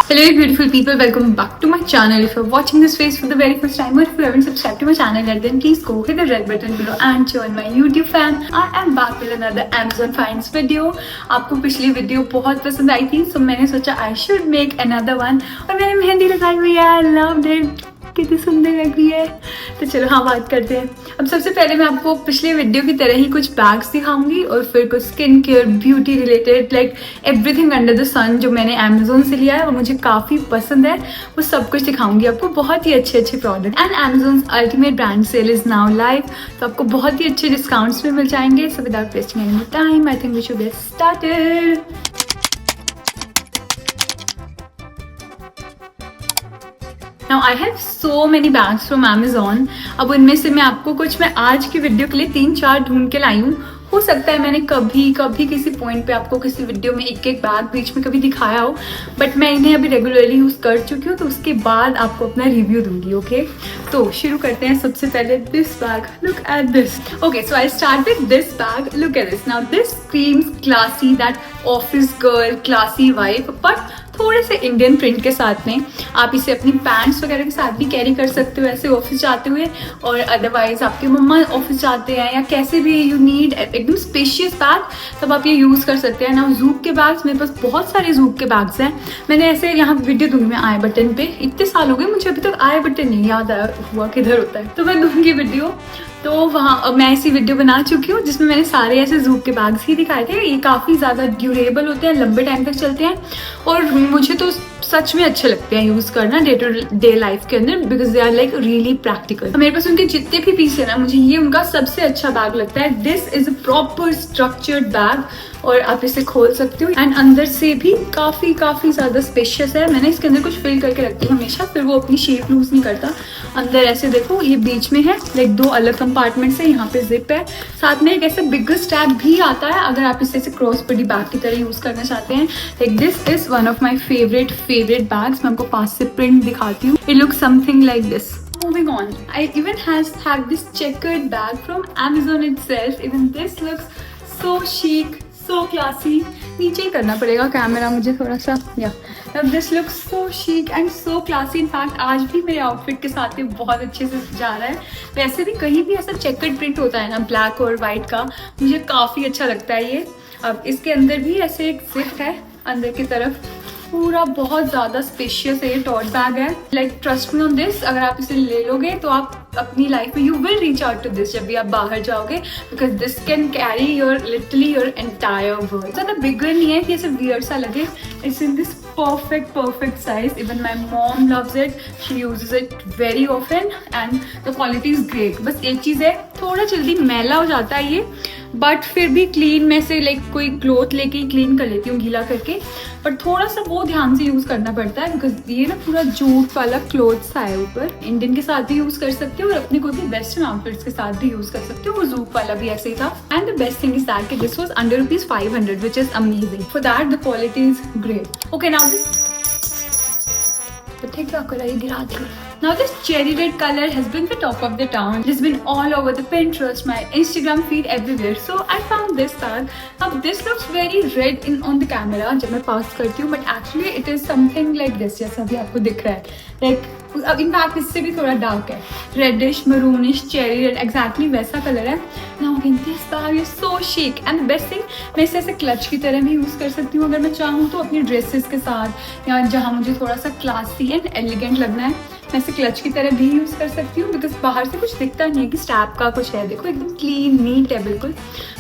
Hello beautiful people, welcome back to my channel. If you're watching this face for the very first time or if you haven't subscribed to my channel yet, then please go hit the red button below and join my YouTube fam. I am back with another Amazon finds video. आपको पिछली video बहुत पसंद आई थी, so मैंने सोचा I should make another one और मैंने मेहंदी लगाई हुई है. I loved it. कितनी सुंदर लग रही है. तो चलो हाँ बात करते हैं. अब सबसे पहले मैं आपको पिछले वीडियो की तरह ही कुछ बैग्स दिखाऊंगी और फिर कुछ skin care, beauty related, like everything under the sun जो मैंने अमेजोन से लिया है और मुझे काफ़ी पसंद है, वो सब कुछ दिखाऊंगी आपको. बहुत ही अच्छे अच्छे product and Amazon ultimate brand sale is now live, तो आपको बहुत ही अच्छे डिस्काउंट्स में मिल जाएंगे. So without wasting any time I think we should get started. Now I have so many bags from Amazon. अब उनमें से मैं आपको कुछ मैं आज की वीडियो के लिए 3-4 ढूंढ के लाई हूँ. हो सकता है मैंने कभी किसी पॉइंट पे आपको किसी वीडियो में एक बैग बीच में कभी दिखाया हो, बट मैं इन्हें अभी रेगुलरली यूज़ कर चुकी हूँ, तो उसके बाद आपको अपना रिव्यू दूंगी. ओके तो शुरू करते हैं. सबसे पहले this bag, look at this. Okay so I start with this bag. Look at this. Now this screams classy, that office girl classy vibe, but थोड़े से इंडियन प्रिंट के साथ में. आप इसे अपनी पैंट्स वगैरह के साथ भी कैरी कर सकते हो ऐसे ऑफिस जाते हुए, और अदरवाइज आपके मम्मा ऑफिस जाते हैं या कैसे भी यू नीड एकदम स्पेशियस बैग, तब आप ये यूज़ कर सकते हैं. ना जूक के बैग्स, मेरे पास बहुत सारे जूक के बैग्स हैं. मैंने ऐसे यहाँ वीडियो दूंगी मैं आई बटन पे. इतने साल हो गए मुझे अभी तक आई बटन नहीं याद आया हुआ किधर होता है, तो मैं दूंगी वीडियो. तो वहाँ मैं ऐसी वीडियो बना चुकी हूँ जिसमें मैंने सारे ऐसे जूक के बैग्स ही दिखाए थे. ये काफ़ी ज़्यादा ड्यूरेबल होते हैं, लंबे टाइम तक चलते हैं और मुझे तो सच में अच्छे लगते हैं यूज़ करना डे टू डे लाइफ के अंदर, because they are like really practical. मेरे पास उनके जितने भी पीस है ना, मुझे ये उनका सबसे अच्छा बैग लगता है. This is a proper structured bag और आप इसे खोल सकते हो एंड अंदर से भी काफ़ी ज़्यादा स्पेशियस है. मैंने इसके अंदर कुछ फिल करके रखती हूँ हमेशा, फिर वो अपनी शेप लूज नहीं करता. अंदर ऐसे देखो, ये बीच में है, लाइक 2 अलग कंपार्टमेंट्स है. यहाँ पे जिप है, साथ में एक ऐसा बिगर स्ट्रैप भी आता है अगर आप इसे क्रॉस बॉडी बैग की तरह यूज़ करना चाहते हैं. Like this is one of my favourite bags. मैं आपको पास से प्रिंट दिखाती हूँ. It look something like this. Moving on, I even have this checkered bag from Amazon itself. Even this looks so chic, so classy. नीचे ही करना पड़ेगा camera मुझे थोड़ा सा. या this looks so chic and so classy. In fact आज भी मेरे आउटफिट के साथ ये बहुत अच्छे से जा रहा है. वैसे भी कहीं भी ऐसा चेकर्ड प्रिंट होता है ना ब्लैक और वाइट का, मुझे काफ़ी अच्छा लगता है ये. अब इसके अंदर भी ऐसे एक जिप है अंदर की तरफ. पूरा बहुत ज़्यादा स्पेशियस है ये टॉट बैग है. Like trust me on this, अगर आप इसे ले लोगे तो आप अपनी लाइफ में you will reach out to this जब भी आप बाहर जाओगे, because this can carry literally your entire world. ज़्यादा बिगर नहीं है कि ऐसे वियर्ड सा लगे. It's in this perfect size. Even my mom loves it. She uses it very often and the quality is great. बस एक चीज़ है, थोड़ा जल्दी मैला हो जाता है ये, बट फिर भी क्लीन में से लाइक कोई क्लोथ लेके क्लीन कर लेती हूँ गीला करके, पर थोड़ा सा वो ध्यान से यूज़ करना पड़ता है बिकॉज ये ना पूरा जूट वाला क्लोथ सा है ऊपर. इंडियन के साथ भी यूज़ कर सकते हो और अपने कोई भी वेस्टर्न आउटफिट्स के साथ भी यूज़ कर सकते हो. वो जूट वाला भी ऐसे ही था. And the best thing is that कि this was under ₹500, which is amazing. For that the quality is great. Okay now Now this cherry red color has been the top of the town. It has been all over the Pinterest, my Instagram feed, everywhere. So I found this tag. Now this looks very red on the camera जब मैं पास करती हूँ, but actually it is something like this, जैसा भी आपको दिख रहा है. Like in fact इससे भी थोड़ा डार्क है, reddish, maroonish, cherry red, exactly वैसा कलर है. Now again this bag is so chic and the best thing, मैं इसे ऐसे क्लच की तरह भी यूज़ कर सकती हूँ अगर मैं चाहूँ तो, अपनी ड्रेसेस के साथ या जहाँ मुझे थोड़ा सा क्लासी एंड एलिगेंट लगना है, मैं इसे क्लच की तरह भी यूज़ कर सकती हूँ. बिकॉज बाहर से कुछ दिखता नहीं है कि स्ट्रैप का कुछ है. देखो एकदम क्लीन नीट है बिल्कुल.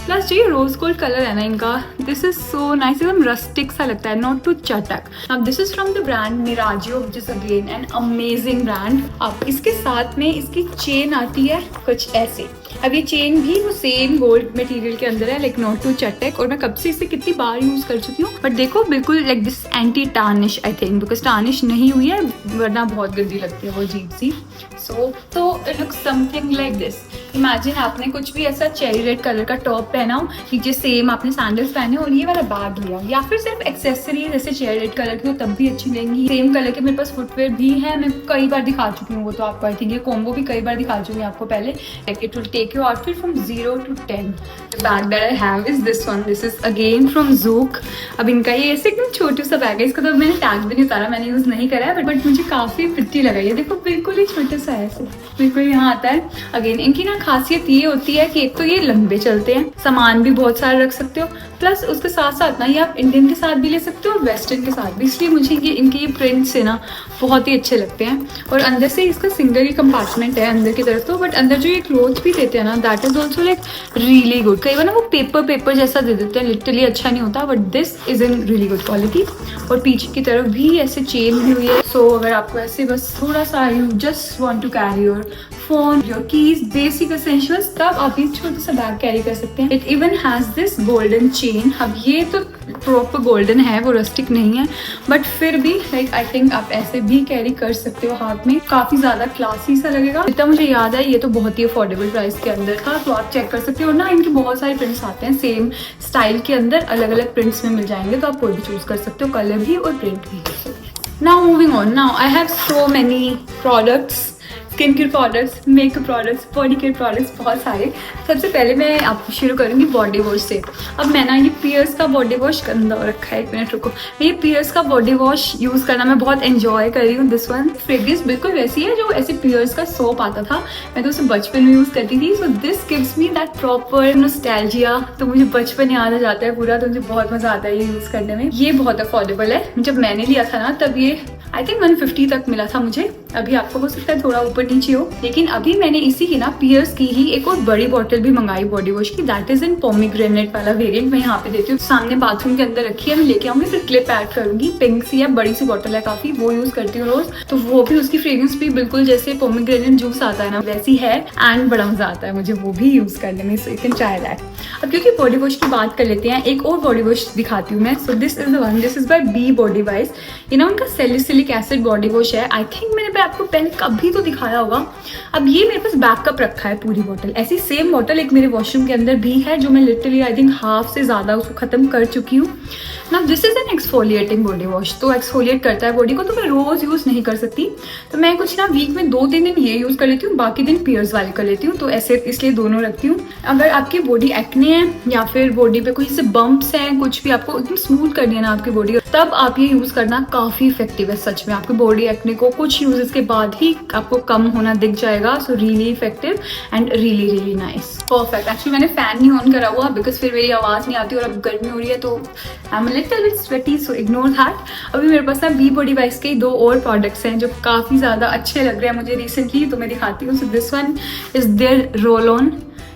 प्लस जो ये रोज गोल्ड कलर है ना इनका, दिस इज सो नाइस. एकदम रस्टिक सा लगता है, नॉट टू चटक. अब this is from the brand Miraggio, which is again an amazing brand. अब इसके साथ में इसकी चेन आती है कुछ ऐसे. अब ये चेन भी वो सेम गोल्ड मटेरियल के अंदर है, लाइक नॉट टू चटक. और मैं कब से इसे कितनी बार यूज़ कर चुकी हूँ, बट देखो बिल्कुल like this anti tarnish I think, because tarnish नहीं हुई है वरना बहुत गंदी लगती है वो अजीब सी. सो तो it looks something like this. Imagine आपने कुछ भी ऐसा चेरी रेड कलर का टॉप पहना हो, नीचे सेम आपने सैंडल्स पहने और ये वाला बैग लिया, या फिर सिर्फ एक्सेसरी जैसे चेरी रेड कलर की हो तब भी अच्छी लेंगी। सेम कलर के मेरे पास फुटवेयर भी है, मैं कई बार दिखा चुकी हूँ वो तो आपको, आई थिंक ये कॉम्बो भी कई बार दिखा चुकी हूँ आपको पहले। Like it will take your outfit from 0 to 10। The bag that I have is this one, this is again from Zouk. अब इनका ये ऐसे एकदम छोटा सा बैग है, इसका तो मैंने टैग भी नहीं उतारा, मैंने यूज नहीं करा है, बट मुझे काफी प्रिटी लगा। ये देखो बिल्कुल ही छोटा सा है, ऐसे बिल्कुल यहाँ आता है। अगेन इनकी ना खासियत ये होती है कि एक तो ये लंबे चलते हैं, सामान भी बहुत सारा रख सकते हो, प्लस उसके साथ साथ ना ये आप इंडियन के साथ भी ले सकते हो और वेस्टर्न के साथ भी, इसलिए मुझे ये इनके ये प्रिंट्स है ना बहुत ही अच्छे लगते हैं। और अंदर से इसका सिंगल ही कंपार्टमेंट है अंदर की तरफ तो, बट अंदर जो ये क्लोथ भी देते हैं ना that is also like really good. कई बार ना वो पेपर जैसा दे देते हैं, लिटरली अच्छा नहीं होता, but this is in really good quality. और पीछे की तरफ भी ऐसे चेन भी हुई है, सो अगर आपको ऐसे बस थोड़ा सा you just want to carry your phone, your keys, basic essentials, तब आप एक छोटा सा बैग कैरी कर सकते हैं। It even has this golden chain. अब ये तो प्रॉपर गोल्डन है, वो रस्टिक नहीं है, बट फिर भी लाइक आई थिंक आप ऐसे भी कैरी कर सकते हो हाथ में, काफी ज्यादा क्लासी सा लगेगा। जितना मुझे याद है ये तो बहुत ही अफोर्डेबल प्राइस के अंदर था, तो आप चेक कर सकते हो। और ना इनके बहुत सारे प्रिंट्स आते हैं सेम स्टाइल के अंदर, अलग अलग प्रिंट्स में मिल जाएंगे, तो आप कोई भी चूज कर सकते हो, कलर भी और प्रिंट भी। Now moving on, now I have so many products, skin care products, makeup products, body care products, बहुत सारे। सबसे पहले मैं आपको शुरू करूँगी बॉडी वॉश से। अब मैं ना ये पियर्स का बॉडी वॉश गंदा रखा है, एक मिनट रुको, मैं ये पियर्स का बॉडी वॉश यूज़ करना मैं बहुत एंजॉय कर रही हूँ। दिस वन फ्रेग्रेंस बिल्कुल वैसी है जो ऐसे पियर्स का सोप आता था, मैं तो उसे बचपन में यूज़ करती थी। So this gives me that proper nostalgia, तो मुझे बचपन याद आ जाता है पूरा, तो मुझे बहुत मज़ा आता है ये यूज़ करने में। ये बहुत अफोर्डेबल है, जब मैंने लिया था ना तब ये आई थिंक 150 तक मिला था मुझे, अभी आपको हो सकता है थोड़ा ऊपर नीचे हो, लेकिन अभी मैंने इसी की ना पियर्स की ही एक और बड़ी बॉटल भी मंगाई बॉडी वॉश की, दैट इज इन पोमीग्रेनेट वाला वेरिएंट। मैं यहाँ पे देती हूँ, सामने बाथरूम के अंदर रखी है, मैं लेके आऊंगी, फिर क्लिप ऐड करूंगी। पिंक सी है, बड़ी सी बॉटल है काफी, वो यूज करती हूँ रोज, तो वो भी उसकी फ्रेग्रेंस भी बिल्कुल जैसे पोमीग्रेनेट जूस आता है ना वैसी है, एंड बड़ा मजा आता है मुझे वो भी यूज करने में, so you can try that. अब क्योंकि बॉडी वॉश की बात कर लेते हैं, एक और बॉडी वॉश दिखाती हूँ मैं। So this is the one, this is by B body wise. ये ना उनका सैलिसिलिक एसिड बॉडी वॉश है, आई थिंक मैंने आपको पहले कभी तो दिखाया होगा। अब ये मेरे पास बैकअप रखा है पूरी बोतल, ऐसी सेम बोतल एक मेरे वॉशरूम के अंदर भी है, जो मैं लिटरली आई थिंक हाफ से ज्यादा उसको खत्म कर चुकी हूँ ना। This is N exfoliating body wash, तो एक्सफोलिएट करता है बॉडी को, तो मैं रोज यूज नहीं कर सकती, तो मैं कुछ ना वीक में 2-3 दिन ये यूज कर लेती हूँ, बाकी दिन पियर्स वाले कर लेती हूँ, तो ऐसे इसलिए दोनों रखती हूँ। अगर आपकी बॉडी एक्ने है या फिर बॉडी पे कोई से बम्प्स हैं, कुछ भी आपको एकदम स्मूथ करनी है ना आपकी बॉडी, तब आप ये यूज करना काफी इफेक्टिव है सच में। आपकी बॉडी एक्ने को कुछ यूजेस के बाद ही आपको कम होना दिख जाएगा, so really effective and really nice, perfect. Actually मैंने फैन नहीं ऑन करा हुआ बिकॉज फिर मेरी आवाज नहीं आती, और अब गर्मी हो रही है तो I am little bit sweaty, so ignore that. अभी मेरे पास ना बी बॉडी वाइज के 2 और प्रोडक्ट्स हैं जो काफी ज्यादा अच्छे लग रहे हैं मुझे रिसेंटली, तो मैं दिखाती हूँ। So this one is their roll on,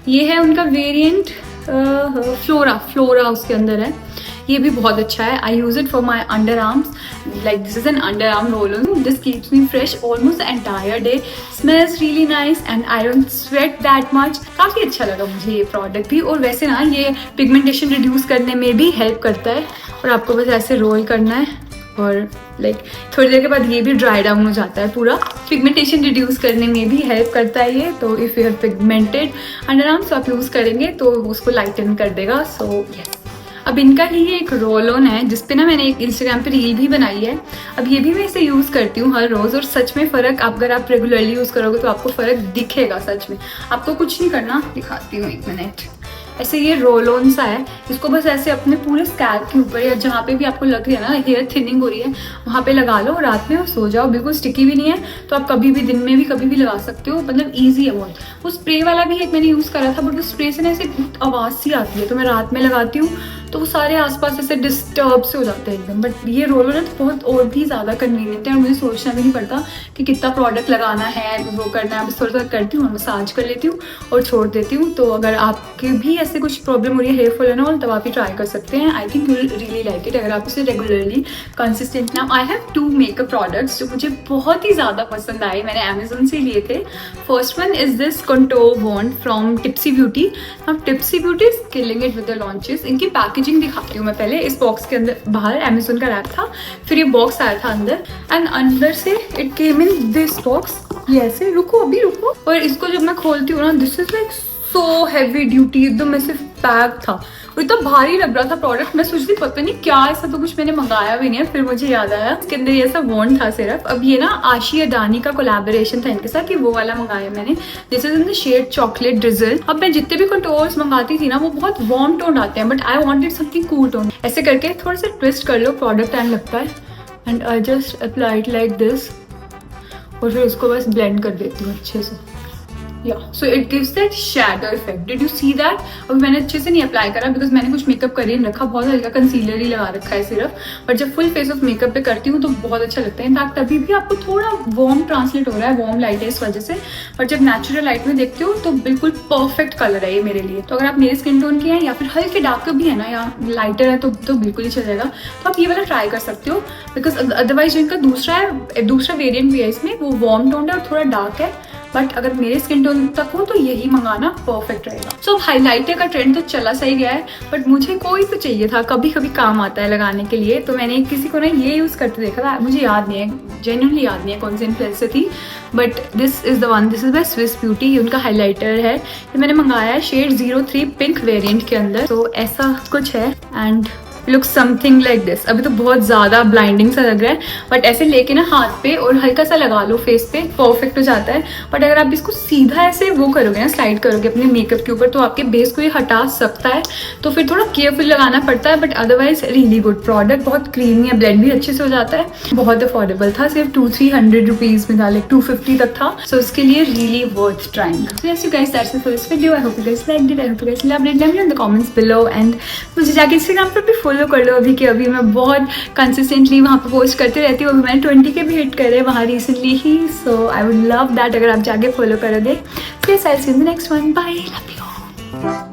ये है उनका वेरिएंट फ्लोरा उसके अंदर है, ये भी बहुत अच्छा है। I use it for my underarms, like this is an underarm roll on, this keeps me fresh almost entire day, smells really nice and I don't sweat that much. काफी अच्छा लगा मुझे ये product भी, और वैसे ना ये पिगमेंटेशन रिड्यूस करने में भी हेल्प करता है, और आपको बस ऐसे रोल करना है और लाइक थोड़ी देर के बाद ये भी ड्राई डाउन हो जाता है पूरा। पिगमेंटेशन रिड्यूस करने में भी हेल्प करता है ये, तो if you have pigmented under arms आप यूज करेंगे तो उसको लाइटन कर देगा, सो यस। अब इनका ही ये एक रोल ऑन है जिसपे ना मैंने एक इंस्टाग्राम पे रील भी बनाई है। अब ये भी मैं इसे यूज़ करती हूँ हर रोज़, और सच में फ़र्क, अगर आप रेगुलरली यूज़ करोगे तो आपको फ़र्क दिखेगा सच में। आपको कुछ नहीं करना, दिखाती हूँ एक मिनट। ऐसे ये रोल ऑन सा है, इसको बस ऐसे अपने पूरे स्कैल्प के ऊपर या जहाँ पे भी आपको लग रही है ना हेयर थिनिंग हो रही है वहाँ पे लगा लो, रात में और सो जाओ। बिल्कुल स्टिकी भी नहीं है, तो आप कभी भी दिन में भी कभी भी लगा सकते हो, मतलब ईजी है बहुत। वो स्प्रे वाला भी एक मैंने यूज़ करा था, बट वो स्प्रे से ना ऐसे आवाज़ सी आती है, तो मैं रात में लगाती हूँ तो वो सारे आसपास ऐसे डिस्टर्ब से हो जाते हैं एकदम। बट ये रोल ऑन तो बहुत और भी ज़्यादा कन्वीनियंट है, और मुझे सोचना भी नहीं पड़ता कि कितना प्रोडक्ट लगाना है, वो करना है। बस थोड़ा थोड़ा करती हूँ, मसाज कर लेती हूँ और छोड़ देती हूँ। तो अगर आपके भी ऐसे कुछ प्रॉब्लम हो रही है हेयर फॉल एंड ऑल, तब आप ये ट्राई कर सकते हैं। I think you will really like it अगर आप इसे regularly consistent. Now I have 2 makeup products जो मुझे बहुत ही ज़्यादा पसंद आए, मैंने अमेजोन से लिए थे। First one is this contour wand from tipsy beauty. अब tipsy beauty is killing it with the launches. इनकी पैकेजिंग दिखाती हूँ मैं पहले। इस बॉक्स के अंदर बाहर अमेजोन का रैप था, फिर ये बॉक्स आया था अंदर, एंड अंदर से it came in this box. ये ऐसे, रुको अभी रुको। और इसको जब मैं खोलती हूँ ना, this is like so heavy duty, एकदम में से पैक था और इतना भारी लग रहा था प्रोडक्ट। मैं सोचती पता नहीं क्या, ऐसा तो कुछ मैंने मंगाया भी नहीं है। फिर मुझे याद आया इसके अंदर ये ऐसा वॉन्ड था सिर्फ। अब ये ना आशी अडानी का कोलैबोरेशन था इनके साथ, कि वो वाला मंगाया मैंने। This is in the shade chocolate drizzle. अब मैं जितने भी कंटूर्स मंगाती थी ना, वो बहुत वार्म टोन आते हैं, but I wanted something cool tone. ऐसे करके थोड़ा सा ट्विस्ट कर लो, प्रोडक्ट एंड लगता है, and I just apply it like this, और फिर उसको बस ब्लेंड कर देती हूँ अच्छे से। So it gives that shadow effect. Did you see that? अभी मैंने अच्छे से नहीं अप्लाई करा बिकॉज मैंने कुछ मेकअप कर ही नहीं रखा, बहुत हल्का कंसीलर ही लगा रखा है सिर्फ। बट जब फुल फेस ऑफ मेकअप पे करती हूँ तो बहुत अच्छा लगता है। इनफैक्ट अभी भी आपको थोड़ा वार्म ट्रांसलेट हो रहा है, वार्म लाइट है इस वजह से, बट जब नेचुरल लाइट में देखती हूँ तो बिल्कुल परफेक्ट कलर है ये मेरे लिए। तो अगर आप मेरे स्किन टोन के हैं या फिर हल्के डार्क भी है ना, या लाइटर है तो बिल्कुल ही चल जाएगा। तो आप ये वाला ट्राई कर सकते हो, बिकॉज अदरवाइज जो इनका दूसरा वेरियंट भी है इसमें, वो वार्म टोन है और थोड़ा डार्क है। बट अगर मेरे स्किन टोन तक हो तो यही मंगाना परफेक्ट रहेगा। सो हाइलाइटर का ट्रेंड तो चला सही गया है, बट मुझे कोई तो चाहिए था, कभी कभी काम आता है लगाने के लिए। तो मैंने किसी को ना ये यूज़ करते देखा था, मुझे याद नहीं है, जेन्युइनली याद नहीं है कौन सी इन्फ्लुएंसर थी, but this is the one. This is bye Swiss beauty, उनका हाईलाइटर है। ये मैंने मंगाया है शेड 03 पिंक वेरिएंट के अंदर। तो ऐसा कुछ है and look something like this. अभी तो बहुत ज़्यादा ब्लाइंडिंग सा लग रहा है, बट ऐसे लेके ना हाथ पे और हल्का सा लगा लो फेस पे, परफेक्ट हो जाता है। बट अगर आप इसको सीधा ऐसे वो करोगे ना, स्लाइड करोगे अपने मेकअप के ऊपर, तो आपके बेस को ये हटा सकता है। तो फिर थोड़ा केयरफुल लगाना पड़ता है, but otherwise really good product. बहुत क्रीमी है, ब्लेंड भी अच्छे से हो जाता है, बहुत अफोर्डेबल था, सिर्फ 200-300 रुपीज़ में था, लाइक 250 तक था। सो उसके लिए really worth trying. So yes you guys, that's it for this video. I hope you guys liked it, I hope you guys loved it. Let me know in the comments below, and मुझे जाके Instagram पर भी follow कर लो अभी, कि अभी मैं बहुत कंसिस्टेंटली वहाँ पे पोस्ट करती रहती हूँ। अभी मैंने 20 के भी हिट करे वहाँ रिसेंटली ही। So I would love that अगर आप जाके फॉलो करोगे। फिर I see you in the next one. Bye, love you.